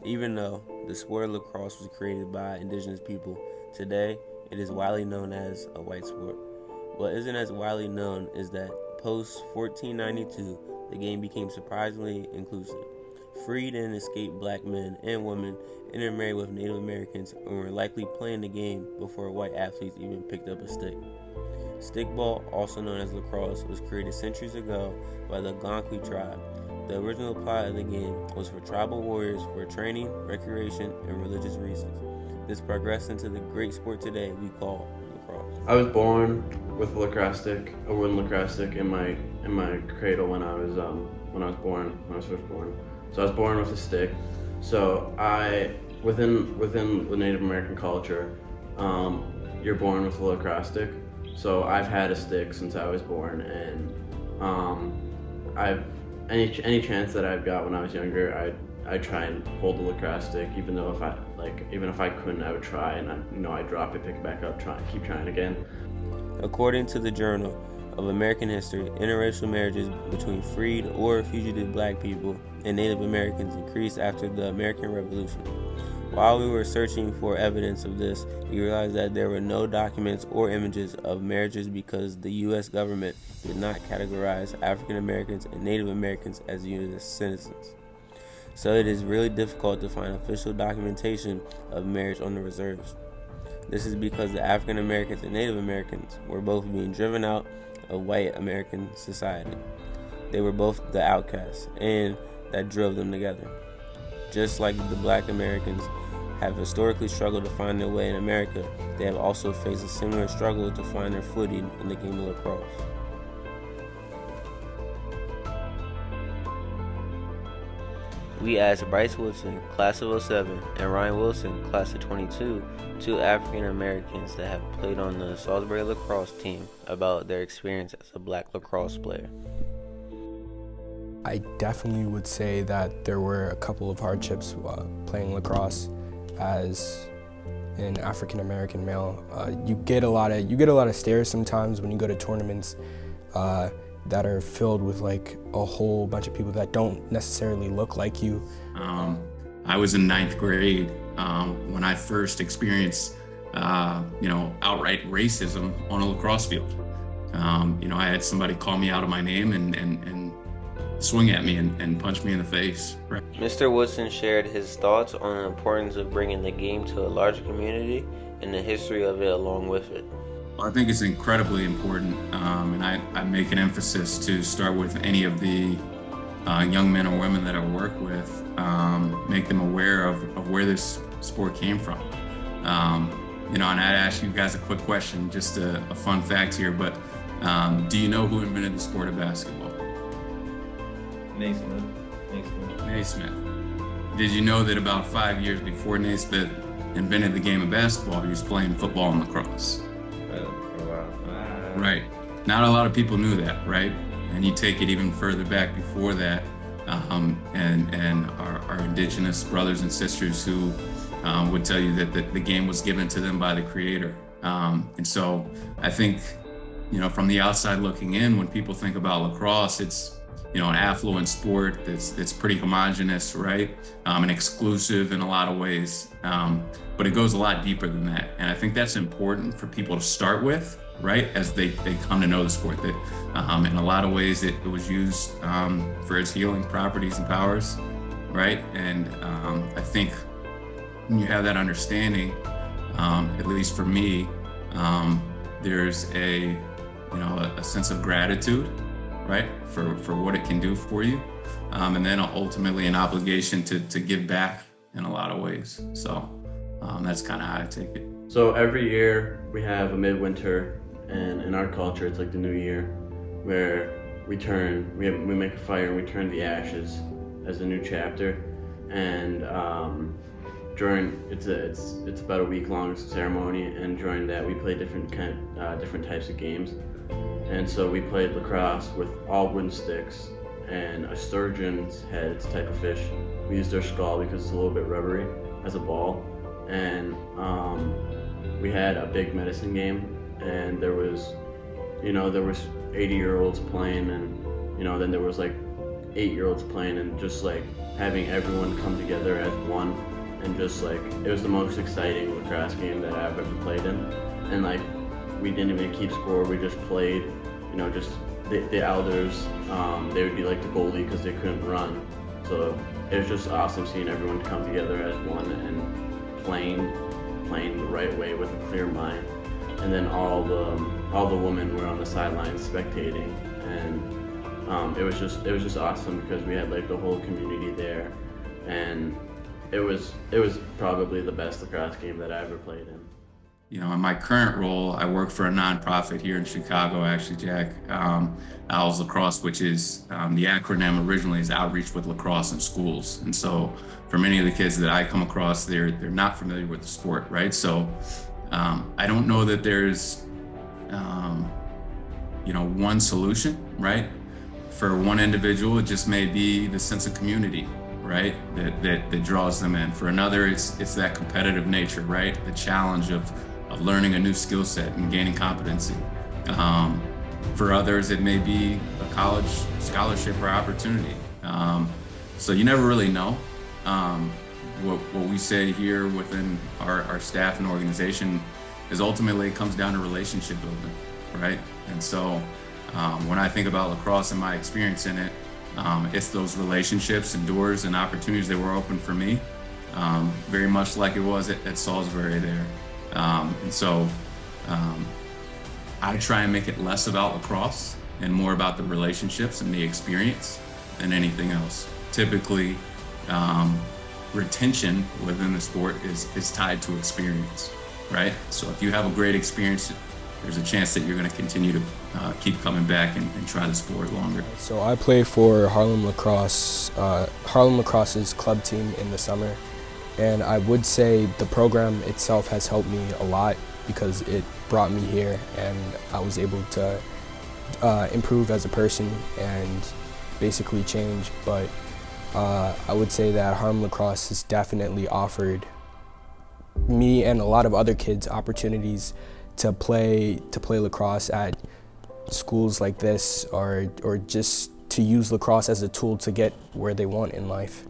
Even though the sport of lacrosse was created by indigenous people, today it is widely known as a white sport. What isn't as widely known is that post 1492, the game became surprisingly inclusive. Freed and escaped black men and women intermarried with Native Americans and were likely playing the game before white athletes even picked up a stick. Stickball, also known as lacrosse, was created centuries ago by the Algonquin tribe. The original plot of the game was for tribal warriors for training, recreation, and religious reasons. This progressed into the great sport today we call lacrosse. I was born with a lacrosse stick, a wooden lacrosse stick in my cradle when I was first born. So I was born with a stick. So within the Native American culture, you're born with a lacrosse stick. So I've had a stick since I was born, and I've any chance that I've got when I was younger, I try and hold the lacrosse stick, even if I couldn't, I would try, and I'd drop it, pick it back up, keep trying again. According to the Journal of American History, interracial marriages between freed or fugitive black people and Native Americans increased after the American Revolution. While we were searching for evidence of this, we realized that there were no documents or images of marriages because the U.S. government did not categorize African Americans and Native Americans as U.S. citizens. So it is really difficult to find official documentation of marriage on the reserves. This is because the African Americans and Native Americans were both being driven out of white American society. They were both the outcasts, and that drove them together. Just like the black Americans have historically struggled to find their way in America, they have also faced a similar struggle to find their footing in the game of lacrosse. We asked Bryce Woodson, class of '07, and Ryan Wilson, class of '22, two African Americans that have played on the Salisbury lacrosse team, about their experience as a black lacrosse player. I definitely would say that there were a couple of hardships playing lacrosse as an African American male. You get a lot of stares sometimes when you go to tournaments that are filled with like a whole bunch of people that don't necessarily look like you. I was in ninth grade when I first experienced outright racism on a lacrosse field. I had somebody call me out of my name and swing at me and punch me in the face. Mr. Woodson shared his thoughts on the importance of bringing the game to a larger community and the history of it along with it. I think it's incredibly important, and I make an emphasis to start with any of the young men or women that I work with, make them aware of where this sport came from. And I'd ask you guys a quick question, just a fun fact here, but do you know who invented the sport of basketball? Naismith. Did you know that about 5 years before Naismith invented the game of basketball, he was playing football and lacrosse? Right. Not a lot of people knew that, right? And you take it even further back before that, and our indigenous brothers and sisters who would tell you that the game was given to them by the Creator. And so I think, from the outside looking in, when people think about lacrosse, it's an affluent sport that's pretty homogenous, right? And exclusive in a lot of ways. But it goes a lot deeper than that. And I think that's important for people to start with, right? As they come to know the sport, that in a lot of ways it was used for its healing properties and powers, right? And I think when you have that understanding, at least for me, there's a sense of gratitude, right, for what it can do for you, and then ultimately an obligation to give back in a lot of ways. So that's kind of how I take it. So every year we have a midwinter, and in our culture it's like the new year, where we make a fire and we turn the ashes as a new chapter, and it's about a week-long ceremony, and during that we play different types of games. And so we played lacrosse with all wooden sticks and a sturgeon's head. It's a type of fish. We used their skull because it's a little bit rubbery as a ball. And we had a big medicine game, and there was 80-year-olds playing, and then there was like 8-year-olds playing, and just like having everyone come together as one, and just like it was the most exciting lacrosse game that I've ever played in. And like we didn't even keep score, we just played, just the elders, they would be like the goalie because they couldn't run. So it was just awesome seeing everyone come together as one and playing the right way with a clear mind. And then all the women were on the sidelines spectating, and it was just awesome because we had like the whole community there, and it was probably the best lacrosse game that I ever played in. In my current role, I work for a nonprofit here in Chicago, actually, Jack, Owls Lacrosse, which is, the acronym originally is Outreach with Lacrosse in Schools. And so for many of the kids that I come across, they're not familiar with the sport, right? So I don't know that there's, one solution, right? For one individual, it just may be the sense of community, right? That draws them in. For another, it's that competitive nature, right? The challenge of learning a new skill set and gaining competency. For others, it may be a college scholarship or opportunity. So you never really know. What we say here within our staff and organization is ultimately it comes down to relationship building, right? And so when I think about lacrosse and my experience in it, it's those relationships and doors and opportunities that were open for me, very much like it was at Salisbury there. And so I try and make it less about lacrosse and more about the relationships and the experience than anything else. Typically, retention within the sport is tied to experience, right? So if you have a great experience, there's a chance that you're going to continue to keep coming back and try the sport longer. So I play for Harlem Lacrosse, Harlem Lacrosse's club team in the summer. And I would say the program itself has helped me a lot because it brought me here and I was able to improve as a person and basically change. But I would say that Harlem Lacrosse has definitely offered me and a lot of other kids opportunities to play lacrosse at schools like this, or just to use lacrosse as a tool to get where they want in life.